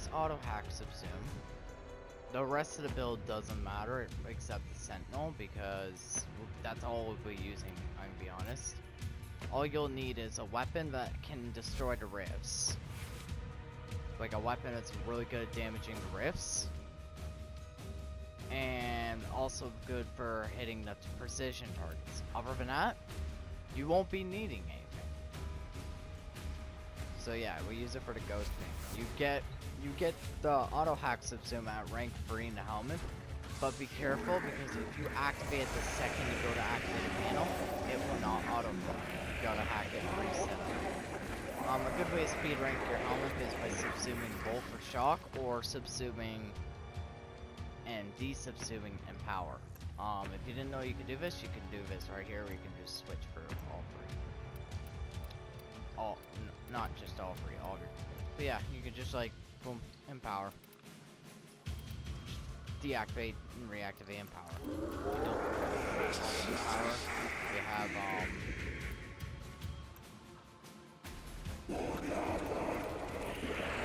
just auto hack subsume. The rest of the build doesn't matter except the Sentinel because that's all we'll be using, I'm gonna be honest. All you'll need is a weapon that can destroy the rifts. Like a weapon that's really good at damaging the rifts. And also good for hitting the precision targets. Other than that, you won't be needing anything. So yeah, we use it for the ghost thing. You get the auto hack subsume at rank 3 in the helmet, but be careful because if you activate it the second you go to activate the panel, it will not auto fire. You gotta hack it and reset it. A good way to speed rank your helmet is by subsuming Bolt for shock or subsuming and desubsuming Empower. If you didn't know you could do this, you can do this right here. We can just switch for all three. Not just all three, all three. But yeah, you could just like boom, Empower. Deactivate and reactivate Empower. Empower. We have you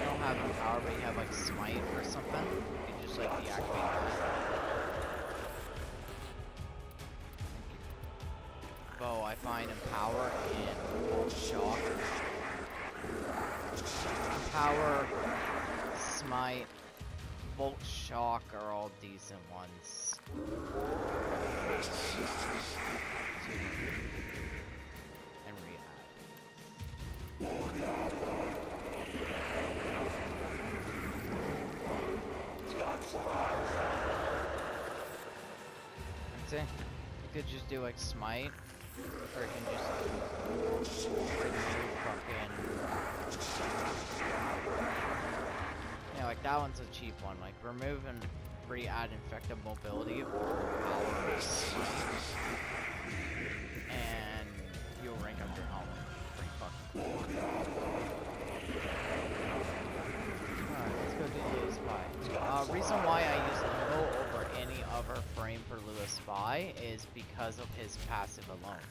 don't have Empower, but you have like Smite or something. You can just like deactivate that. Bow, I find Empower and Bolt Shock. Empower, Smite, Bolt Shock are all decent ones. And that's it. You could just do like Smite, or you can just remove fucking. Yeah, like that one's a cheap one. Like remove and re-add infected mobility or power and you'll rank up your helmet. Pretty fucking cool. Alright, let's go do Lewis Spy. Reason why I use Limbo over any other frame for Lewis Spy is because of his passive alone.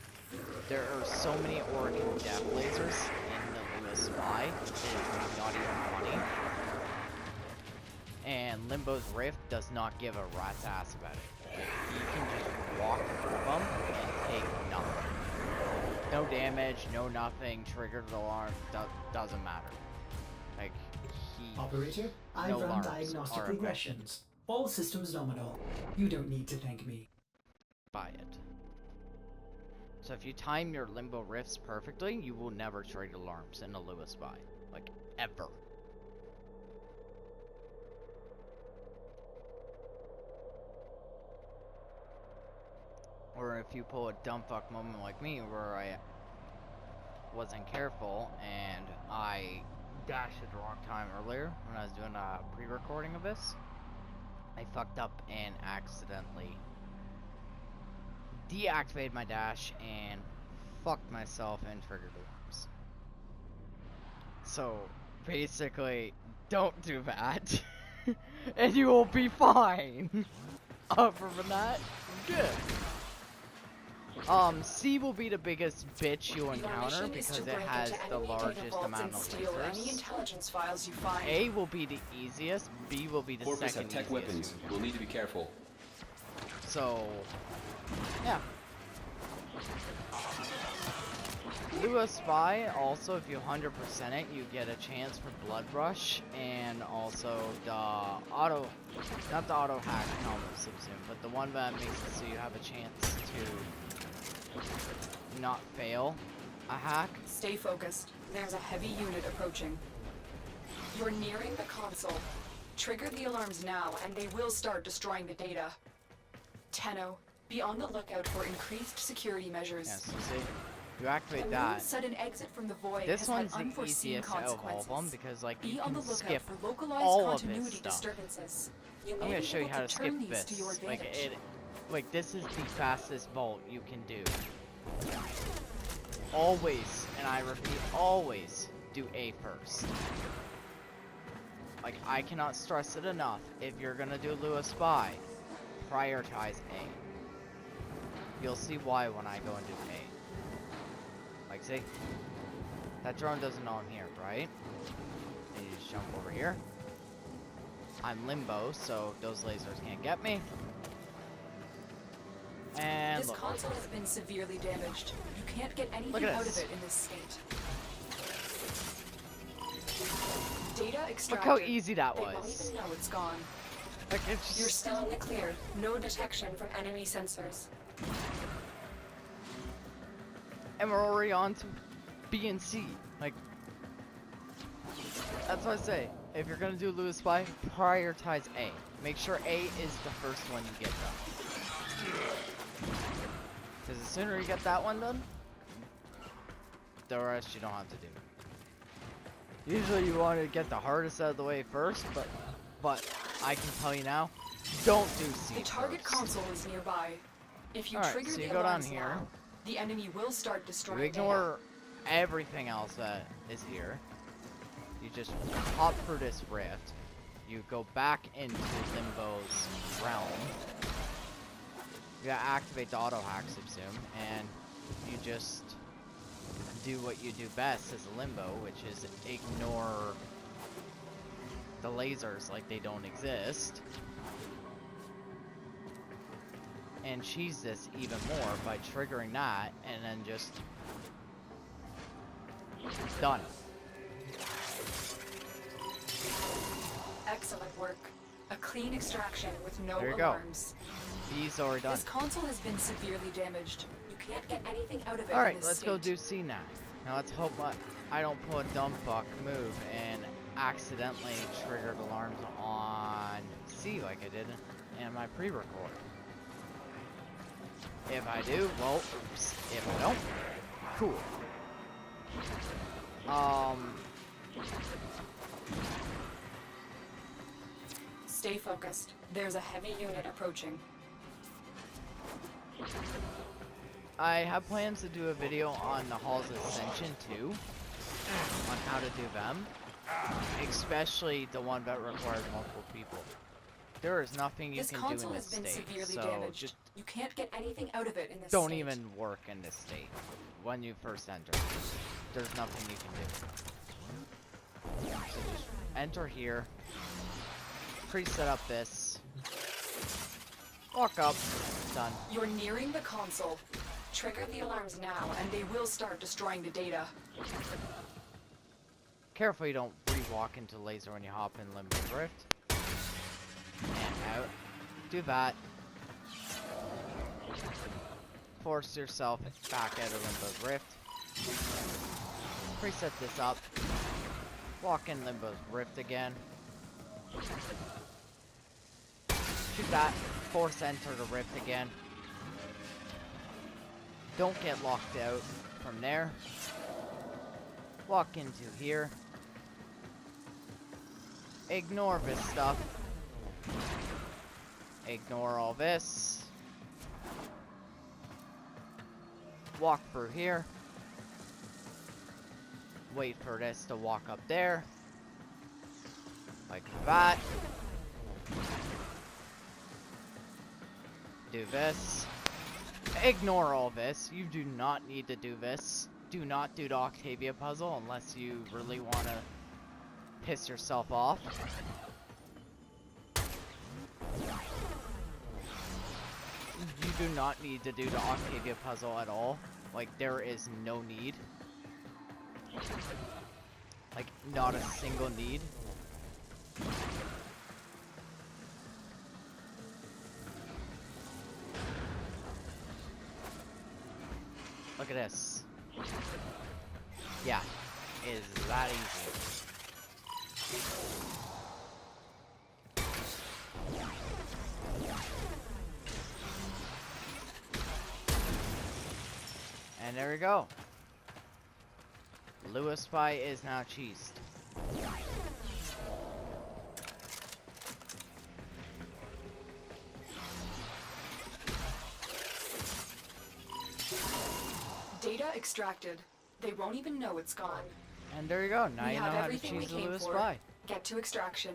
There are so many Oregon Death Lasers in the Lewis Spy, it's not even funny. And Limbo's Rift does not give a rat's ass about it. You can just walk through them and take nothing. No damage, no nothing, triggered alarm, doesn't matter. Like, Operator, I no run alarms diagnostic are regressions. All systems nominal. You don't need to thank me. Buy it. So if you time your Limbo Rifts perfectly, you will never trigger alarms in a Lewis Spy. Like, ever. Or if you pull a dumb fuck moment like me where I wasn't careful and I dashed at the wrong time earlier when I was doing a pre-recording of this, I fucked up and accidentally deactivated my dash and fucked myself and triggered alarms. So basically, don't do that and you will be fine. Other than that, good. C will be the biggest bitch you'll encounter because it has the largest amount of lasers. A will be the easiest, B will be the second easiest. Tech weapons. We'll need to be careful. So, yeah. Lewis Spy, also if you 100% it, you get a chance for Blood Rush, and also the auto, not the auto hack helmet subsume, but the one that makes it so you have a chance to not fail a hack. Stay focused. There's a heavy unit approaching. You're nearing the console. Trigger the alarms now, and they will start destroying the data. Tenno, be on the lookout for increased security measures. Yes, you see? You activate that. Sudden exit from the void This one's the easiest out of all of them because, like, you can skip all of this stuff. I'm gonna show you how to skip this. Like, this is the fastest bolt you can do. Always, and I repeat, always do A first. Like, I cannot stress it enough. If you're gonna do Lewis Spy, prioritize A. You'll see why when I go and do A. Like, see? That drone doesn't know I'm here, right? And you just jump over here. I'm limbo, so those lasers can't get me. And This look, console has been severely damaged. You can't get anything Look at out of this. it in this state. Data look extracted. how easy that They won't was. even know it's gone. Like it's You're just, still in the clear. No detection from enemy sensors. and we're already on to B and C. Like, that's what I say. If you're gonna do Lewis Spy, prioritize A. Make sure A is the first one you get done. Because the sooner you get that one done, the rest you don't have to do. Usually you want to get the hardest out of the way first, but I can tell you now, don't do C The target first. console is nearby. If you Alright, trigger so the you go down alarms here. now, the enemy will start destroying You ignore everything else that is here. You just hop through this rift. You go back into Limbo's realm. You gotta activate the auto hack subsume, and you just do what you do best as a Limbo, which is ignore the lasers like they don't exist. And cheese this even more by triggering that, and then just done. Excellent work. A clean extraction with no There you go. alarms. He's already done. This console has been severely damaged. You can't get anything out of it. Alright, in this let's go state. do C now. Now let's hope I don't pull a dumb fuck move and accidentally trigger the alarms on C like I did in my pre-record. If I do, well, oops. If I don't, cool. Stay focused. There's a heavy unit approaching. I have plans to do a video on the Halls of Ascension too, on how to do them, especially the one that requires multiple people. There is nothing you This can do in console this has been state, severely so damaged. just You can't get anything out of it in this don't state. even work in this state when you first enter. There's nothing you can do. So just enter here, preset up this, walk up, done. You're nearing the console. Trigger the alarms now, and they will start destroying the data. Careful you don't re-walk into laser when you hop in Limbo's Rift. And out. Do that. Force yourself back out of Limbo's Rift. Preset this up. Walk in Limbo's Rift again. Shoot that. Force enter the Rift again. Don't get locked out from there. Walk into here. Ignore this stuff. Ignore all this. Walk through here. Wait for this to walk up there. Like that. Do this. Ignore all this. You do not need to do this. Do not do the Octavia puzzle unless you really want to piss yourself off. You do not need to do the Octavia puzzle at all. Like, there is no need. Like, not a single need. Look at this. Yeah, it is that easy. And there we go. Lewis Spy is now cheesed. Data extracted. They won't even know it's gone. And there you go. Now We you know have how to everything we cheese the came Lewis for. Spy. Get to extraction.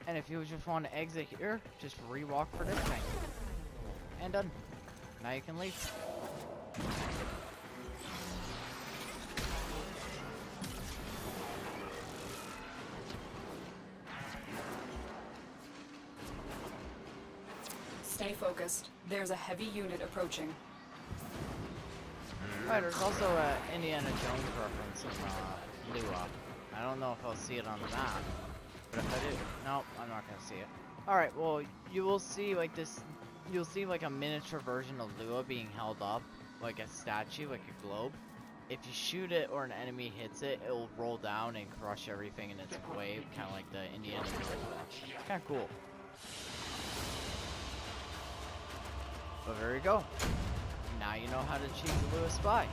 And if you just want to exit here, just re-walk for this thing. And done. Now you can leave. Stay focused. There's a heavy unit approaching. Alright, there's also a Indiana Jones reference in Lua. I don't know if I'll see it on the map, but if I do, nope, I'm not gonna see it. Alright, well, you will see like this, you'll see like a miniature version of Lua being held up, like a statue, like a globe. If you shoot it or an enemy hits it, it will roll down and crush everything in its way, kind of like the Indiana Jones one. It's kind of cool. But there you go. Now you know how to cheat the Lua spy.